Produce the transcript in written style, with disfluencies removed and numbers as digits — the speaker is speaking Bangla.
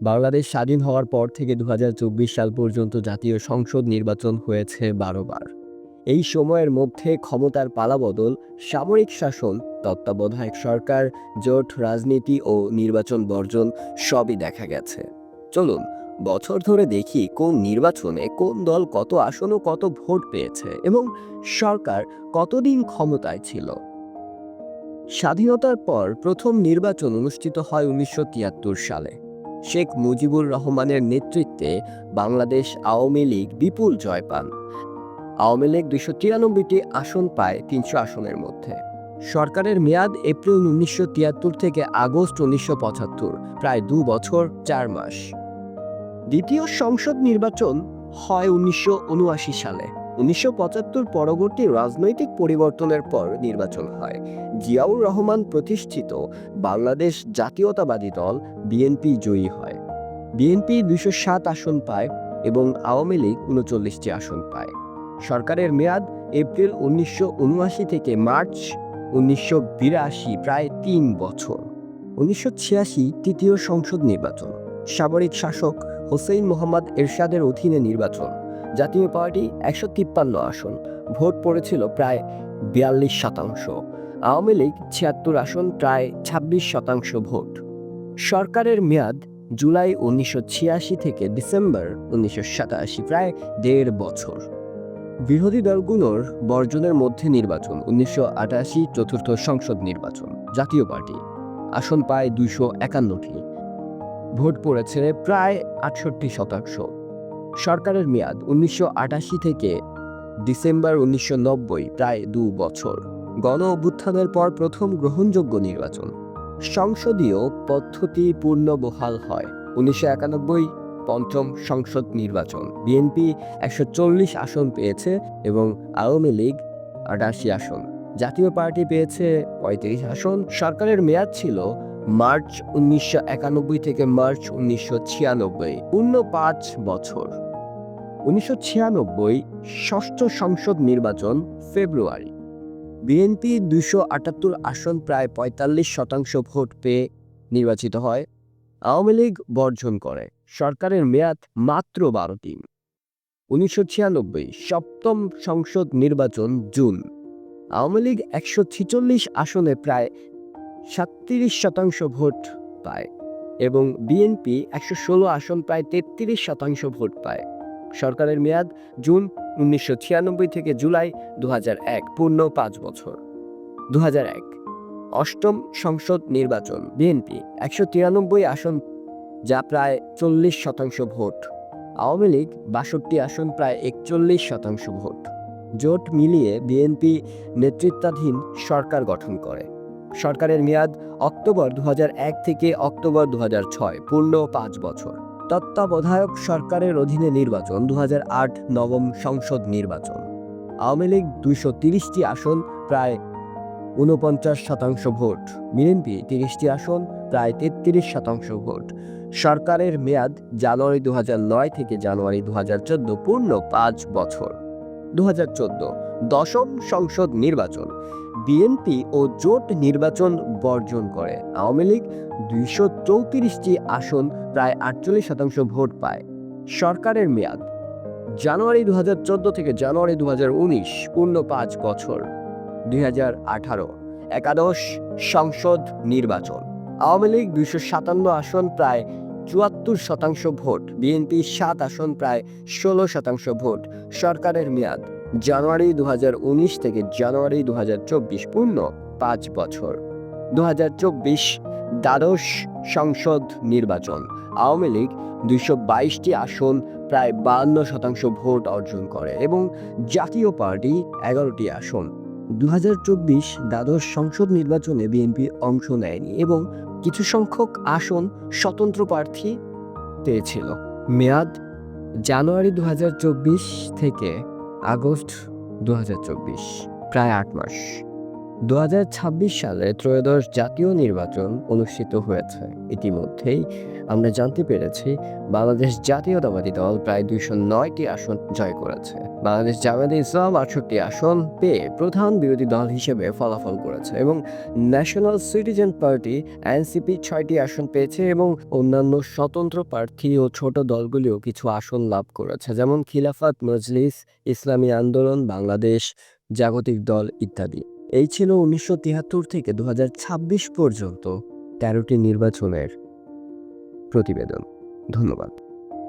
বাংলাদেশ স্বাধীন হওয়ার পর থেকে ২০২৪ সাল পর্যন্ত জাতীয় সংসদ নির্বাচন হয়েছে ১২ বার। এই সময়ের মধ্যে ক্ষমতার পালাবদল, সামরিক শাসন, তত্ত্বাবধায়ক সরকার, জোট রাজনীতি ও নির্বাচন বর্জন সবই দেখা গেছে। চলুন বছর ধরে দেখি কোন নির্বাচনে কোন দল কত আসন ও কত ভোট পেয়েছে এবং সরকার কতদিন ক্ষমতায় ছিল। স্বাধীনতার পর প্রথম নির্বাচন অনুষ্ঠিত হয় ১৯৭৩ সালে। শেখ মুজিবুর রহমানের নেতৃত্বে বাংলাদেশ আওয়ামী লীগ বিপুল জয় পান। আওয়ামী লীগ ২৯৩টি আসন পায় ৩০০ আসনের মধ্যে। সরকারের মেয়াদ এপ্রিল ১৯৭৩ থেকে আগস্ট ১৯৭৫, প্রায় ২ বছর ৪ মাস। দ্বিতীয় সংসদ নির্বাচন হয় ১৯৭৯ সালে। ১৯৭৫ পরবর্তী রাজনৈতিক পরিবর্তনের পর নির্বাচন হয়। জিয়াউর রহমান প্রতিষ্ঠিত বাংলাদেশ জাতীয়তাবাদী দল বিএনপি জয়ী হয়। বিএনপি ২০৭ আসন পায় এবং আওয়ামী লীগ ৩৯টি আসন পায়। সরকারের মেয়াদ এপ্রিল ১৯৭৯ থেকে মার্চ ১৯৮২, প্রায় ৩ বছর। ১৯৮৬ তৃতীয় সংসদ নির্বাচন। সামরিক শাসক হোসেইন মোহাম্মদ এরশাদের অধীনে নির্বাচন। জাতীয় পার্টি ১৫৩ আসন, ভোট পড়েছিল প্রায় ৪২%। আওয়ামী লীগ ৭৬ আসন, প্রায় ২৬% ভোট। সরকারের মেয়াদ জুলাই ১৯৮৬ থেকে ডিসেম্বর ১৯৮৭, প্রায় ১.৫ বছর। বিরোধী দলগুলোর বর্জনের মধ্যে নির্বাচন। ১৯৮৮ চতুর্থ সংসদ নির্বাচন। জাতীয় পার্টি আসন পায় ২৫১টি, ভোট পড়েছে প্রায় ৬৮%। সরকারের মেয়াদ ১৯৮৮ থেকে ডিসেম্বর ১৯৯০, প্রায় ২ বছর। গণ অভ্যুত্থানের পর প্রথম গ্রহণযোগ্য নির্বাচন। সংসদীয় পদ্ধতি পুনর্বহাল হয়। ১৯৯১ পঞ্চম সংসদ নির্বাচন। বিএনপি ১৪০ আসন পেয়েছে এবং আওয়ামী লীগ ৮৮ আসন। জাতীয় পার্টি পেয়েছে ৩৫ আসন। সরকারের মেয়াদ ছিল মার্চ ১৯৯১ থেকে মার্চ ১৯৯৬, পূর্ণ ৫ বছর। ১৯৯৬ ষষ্ঠ সংসদ নির্বাচন, ফেব্রুয়ারি। বিএনপি ২৭৮ আসন, প্রায় ৪৫% ভোট পেয়ে নির্বাচিত হয়। আওয়ামী লীগ বর্জন করে। সরকারের মেয়াদ মাত্র ১২ দিন। ১৯৯৬ সপ্তম সংসদ নির্বাচন, জুন। আওয়ামী লীগ ১৪৬ আসনে প্রায় ৩৭% ভোট পায় এবং বিএনপি ১১৬ আসন, প্রায় ৩৩% ভোট পায়। সরকারের মেয়াদ জুন ১৯৯৬ থেকে জুলাই ২০০১, পূর্ণ ৫ বছর। ২০০১ অষ্টম সংসদ নির্বাচন। বিএনপি ১৯৩ আসন, যা প্রায় ৪০% ভোট। আওয়ামী লীগ ৬২ আসন, প্রায় ৪১% ভোট। জোট মিলিয়ে বিএনপি নেতৃত্বাধীন সরকার গঠন করে। সরকারের মেয়াদ অক্টোবর ২০০১ থেকে অক্টোবর ২০০৬, পূর্ণ ৫ বছর। তত্ত্বাবধায়ক সরকারের অধীনে নির্বাচন। ২০০৮ নবম সংসদ নির্বাচন। আওয়ামী লীগ ২৩০টি আসন, প্রায় ৪৯% ভোট। বিএনপি ৩০টি আসন, প্রায় ৩৩% ভোট। সরকারের মেয়াদ জানুয়ারি ২০০৯ থেকে জানুয়ারি ২০১৪, পূর্ণ ৫ বছর। ২০১৪ দশম সংসদ নির্বাচন। বিএনপি ও জোট নির্বাচন বর্জন করে। আওয়ামী লীগ ২৩৪টি আসন, প্রায় ৪৮% ভোট পায়। সরকারের মেয়াদ জানুয়ারি ২০১৪ থেকে জানুয়ারি ২০১৯, পূর্ণ ৫ বছর। ২০১৮ একাদশ সংসদ নির্বাচন। আওয়ামী লীগ ২৫৭ আসন, প্রায় ৭৪% ভোট। বিএনপি ৭ আসন, প্রায় ১৬% ভোট। সরকারের মেয়াদ জানুয়ারি ২০১৯ থেকে জানুয়ারি ২০২৪, পূর্ণ ৫ বছর। ২০২৪ দ্বাদশ সংসদ নির্বাচন। আওয়ামী লীগ ২২২টি আসন, প্রায় ৫২% ভোট অর্জন করে এবং জাতীয় পার্টি ১১টি আসন। ২০২৪ দ্বাদশ সংসদ নির্বাচনে বিএনপি অংশ নেয়নি এবং কিছু সংখ্যক আসন স্বতন্ত্র প্রার্থী পেয়েছিল। মেয়াদ জানুয়ারি ২০২৪ থেকে আগস্ট ২০২৪, প্রায় ৮ মাস। 2026 সালে ত্রয়োদশ জাতীয় নির্বাচন অনুষ্ঠিত হয়েছে। ইতিমধ্যেই আমরা জানতে পেরেছি বাংলাদেশ জাতীয়তাবাদী দল প্রায় 209টি আসন জয় করেছে। বাংলাদেশ জামায়াতে ইসলাম 68টি আসন পেয়ে প্রধান বিরোধী দল হিসেবে ফলাফল করেছে এবং ন্যাশনাল সিটিজেন পার্টি এনসিপি 6টি আসন পেয়েছে এবং অন্যান্য স্বতন্ত্র প্রার্থী ও ছোট দলগুলিও কিছু আসন লাভ করেছে, যেমন খিলাফত মজলিস, ইসলামী আন্দোলন বাংলাদেশ, জাগতিক দল ইত্যাদি। এই ছিল 1973 থেকে 2026 পর্যন্ত 13টি নির্বাচনের প্রতিবেদন। ধন্যবাদ।